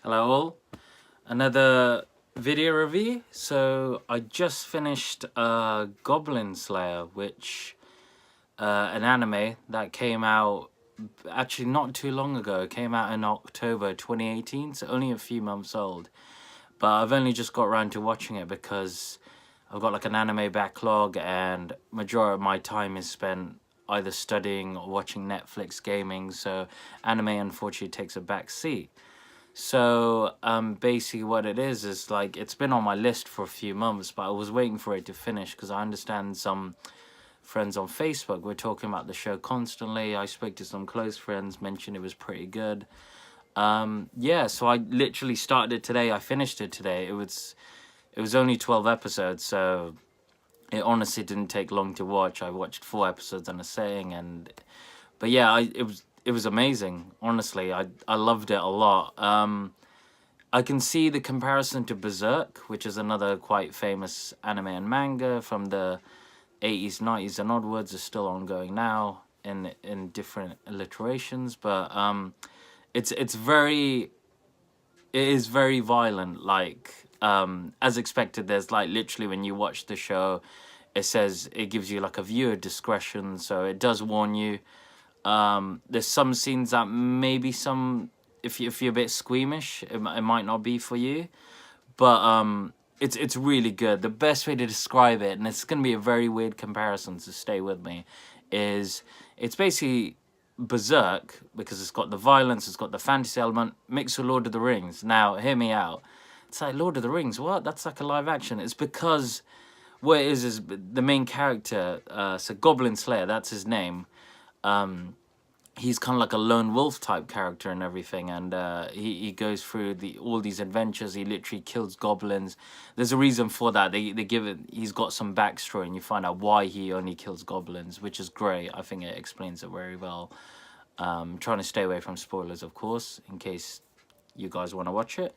Hello all. Another video review. So I just finished Goblin Slayer, which an anime that came out actually not too long ago. It came out in October 2018, so only a few months old. But I've only just got around to watching it because I've got like an anime backlog, and majority of my time is spent either studying or watching Netflix gaming, so anime unfortunately takes a back seat. So basically what it is like it's been on my list for a few months, but I was waiting for it to finish because I understand some friends on Facebook were talking about the show constantly. I spoke to some close friends, mentioned it was pretty good. Yeah, so I literally started it today. I finished it today. It was only 12 episodes, so it honestly didn't take long to watch. I watched 4 episodes in a sitting, and but yeah, it was amazing. Honestly, I loved it a lot. I can see the comparison to Berserk, which is another quite famous anime and manga from the 80s, 90s, and onwards. Is still ongoing now in different alliterations, but it is very violent. Like as expected, there's like literally when you watch the show, it says it gives you like a viewer discretion, so it does warn you. There's some scenes that maybe some if you're a bit squeamish, it might not be for you. But it's really good. The best way to describe it, and it's gonna be a very weird comparison, so stay with me, is it's basically Berserk because it's got the violence, it's got the fantasy element mixed with Lord of the Rings. Now, hear me out. It's like Lord of the Rings. What? That's like a live action. It's because what it is the main character. So Goblin Slayer, that's his name. He's kind of like a lone wolf type character and everything, and he goes through all these adventures. He literally kills goblins. There's a reason for that. They give it. He's got some backstory, and you find out why he only kills goblins, which is great. I think it explains it very well. Trying to stay away from spoilers, of course, in case you guys want to watch it.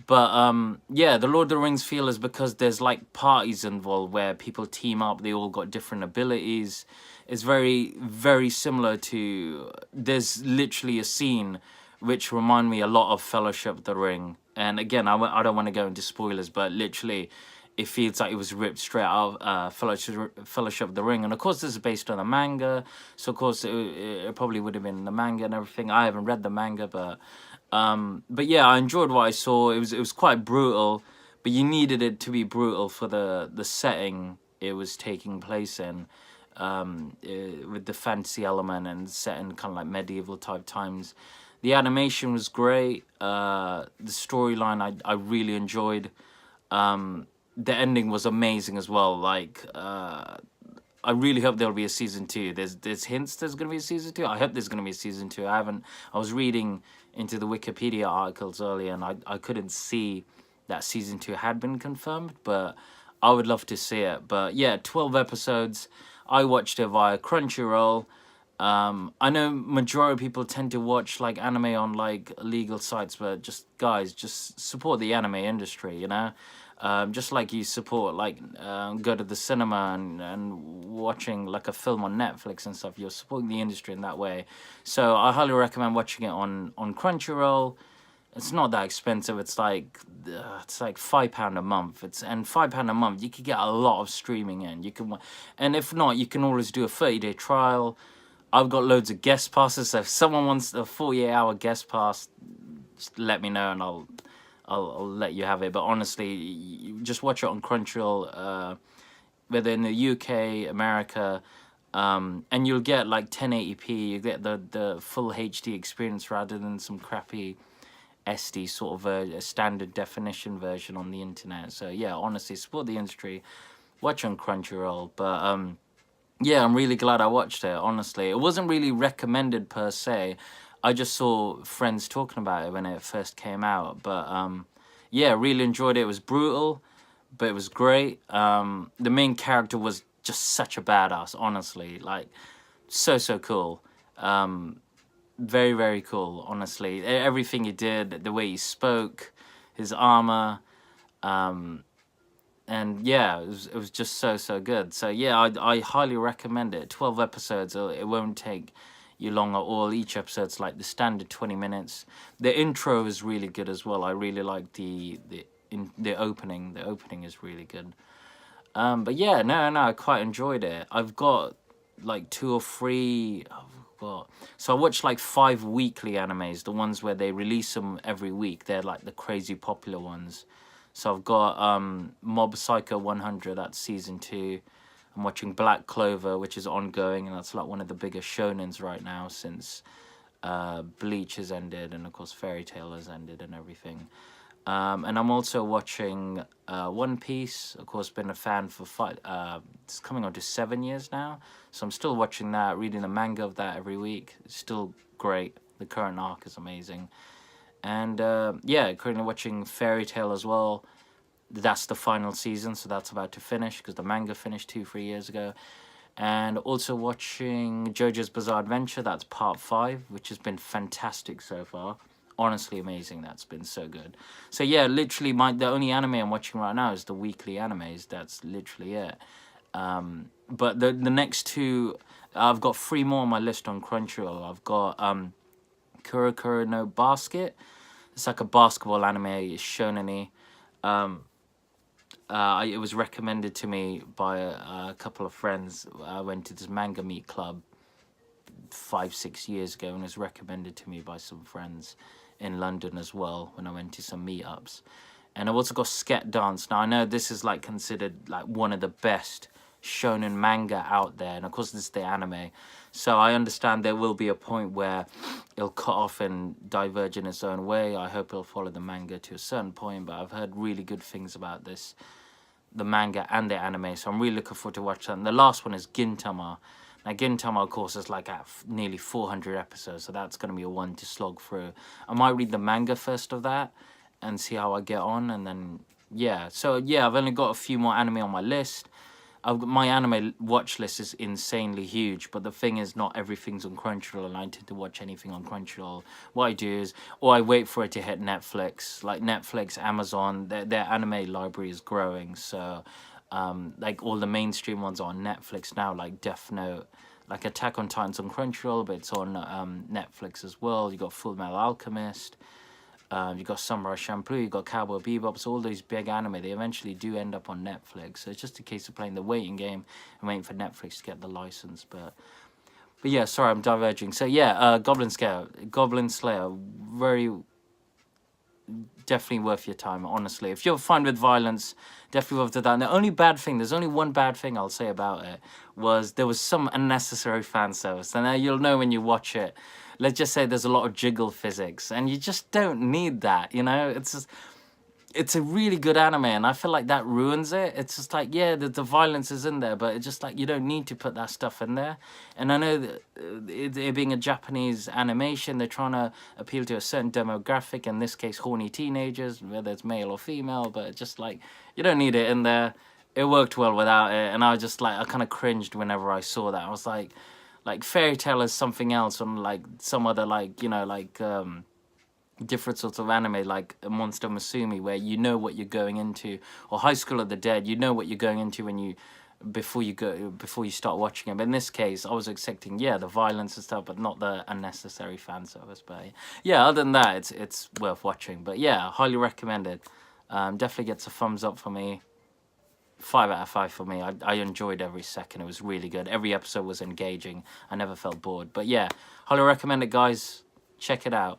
But yeah, the Lord of the Rings feel is because there's like parties involved where people team up. They all got different abilities. It's very, very similar to. There's literally a scene which remind me a lot of Fellowship of the Ring. And again, I don't want to go into spoilers, but literally, it feels like it was ripped straight out of Fellowship of the Ring. And of course, this is based on a manga, so of course it probably would have been the manga and everything. I haven't read the manga, but yeah, I enjoyed what I saw. It was quite brutal, but you needed it to be brutal for the setting it was taking place in, with the fantasy element and set in kind of like medieval type times. The animation was great. The storyline I really enjoyed. The ending was amazing as well. Like I really hope there'll be a season two. There's hints there's gonna be a season two. I hope there's gonna be a season two. I was reading into the Wikipedia articles earlier, and I couldn't see that season two had been confirmed, but I would love to see it. But yeah, 12 episodes. I watched it via Crunchyroll. I know majority of people tend to watch like anime on like illegal sites, but just guys, just support the anime industry, you know. Just like you support like go to the cinema and watching like a film on Netflix and stuff, you're supporting the industry in that way. So I highly recommend watching it on Crunchyroll. It's not that expensive. It's like £5 a month. And £5 a month, you could get a lot of streaming in. And if not, you can always do a 30-day trial. I've got loads of guest passes. So if someone wants a 48-hour guest pass, just let me know and I'll let you have it. But honestly, you just watch it on Crunchyroll, whether in the UK, America, and you'll get like 1080p. You get the full HD experience rather than some crappy SD sort of a standard definition version on the internet. So yeah, honestly, support the industry. Watch on Crunchyroll. But yeah, I'm really glad I watched it. Honestly, it wasn't really recommended per se. I just saw friends talking about it when it first came out. But yeah, really enjoyed it. It was brutal, but it was great. The main character was just such a badass. Honestly, like so cool. Very, very cool, honestly. Everything he did, the way he spoke, his armor, and yeah, it was just so good. So yeah, I highly recommend it. 12 episodes. It won't take you long at all. Each episode's like the standard 20 minutes. The intro is really good as well. I really like the opening. The opening is really good. But yeah, no, I quite enjoyed it. I've got like 2 or 3. So I watch like 5 weekly animes, the ones where they release them every week. They're like the crazy popular ones. So I've got Mob Psycho 100, that's season 2. I'm watching Black Clover, which is ongoing, and that's like one of the biggest shonens right now since Bleach has ended, and of course Fairy Tail has ended and everything. And I'm also watching One Piece. Of course, been a fan for it's coming on to 7 years now. So I'm still watching that, reading the manga of that every week. It's still great. The current arc is amazing. And yeah, currently watching Fairy Tail as well. That's the final season, so that's about to finish because the manga finished 2-3 years ago. And also watching JoJo's Bizarre Adventure. That's part 5, which has been fantastic so far. Honestly amazing. That's been so good. So yeah, literally the only anime I'm watching right now is the weekly animes. That's literally it. But the next 2, I've got 3 more on my list on Crunchyroll. I've got Kurokuro no Basket. It's like a basketball anime. It's shonen-y. It was recommended to me by a couple of friends. I went to this manga meet club 5-6 years ago, and it was recommended to me by some friends in London as well when I went to some meetups. And I've also got Sket Dance. Now I know this is like considered like one of the best shonen manga out there, and of course this is the anime, so I understand there will be a point where it'll cut off and diverge in its own way. I hope it'll follow the manga to a certain point, but I've heard really good things about the manga and the anime, so I'm really looking forward to watch that. And the last one is Gintama. Now Gintama, of course, is like at nearly 400 episodes, so that's going to be a one to slog through. I might read the manga first of that and see how I get on, and then yeah. So yeah, I've only got a few more anime on my list. My anime watch list is insanely huge, but the thing is, not everything's on Crunchyroll, and I tend to watch anything on Crunchyroll. What I do is, or I wait for it to hit Netflix. Like Netflix, Amazon, their anime library is growing, so like all the mainstream ones are on Netflix now, like Death Note, like Attack on Titan's on Crunchyroll, but it's on Netflix as well. You got Full Metal Alchemist. You got Samurai Champloo, you got Cowboy Bebop, so all those big anime, they eventually do end up on Netflix. So it's just a case of playing the waiting game and waiting for Netflix to get the license. But yeah, sorry, I'm diverging. So yeah, Goblin Slayer, very definitely worth your time, honestly. If you're fine with violence, definitely worth that. And the only bad thing, there's only one bad thing I'll say about it, was there was some unnecessary fan service. And you'll know when you watch it. Let's just say there's a lot of jiggle physics, and you just don't need that, you know? It's a really good anime, and I feel like that ruins it. It's just like, yeah, the violence is in there, but it's just like, you don't need to put that stuff in there. And I know that it being a Japanese animation, they're trying to appeal to a certain demographic, in this case, horny teenagers, whether it's male or female, but it's just like, you don't need it in there. It worked well without it, and I was just like, I kind of cringed whenever I saw that. I was like Fairy Tail is something else, on like some other, like, you know, like different sorts of anime, like Monster Musume, where you know what you're going into, or High School of the Dead, you know what you're going into before you start watching it. But in this case, I was expecting, yeah, the violence and stuff, but not the unnecessary fan service. But yeah, other than that, it's worth watching. But yeah, highly recommended. Definitely gets a thumbs up for me. 5 out of 5 for me. I enjoyed every second. It was really good. Every episode was engaging. I never felt bored. But yeah, highly recommend it, guys. Check it out.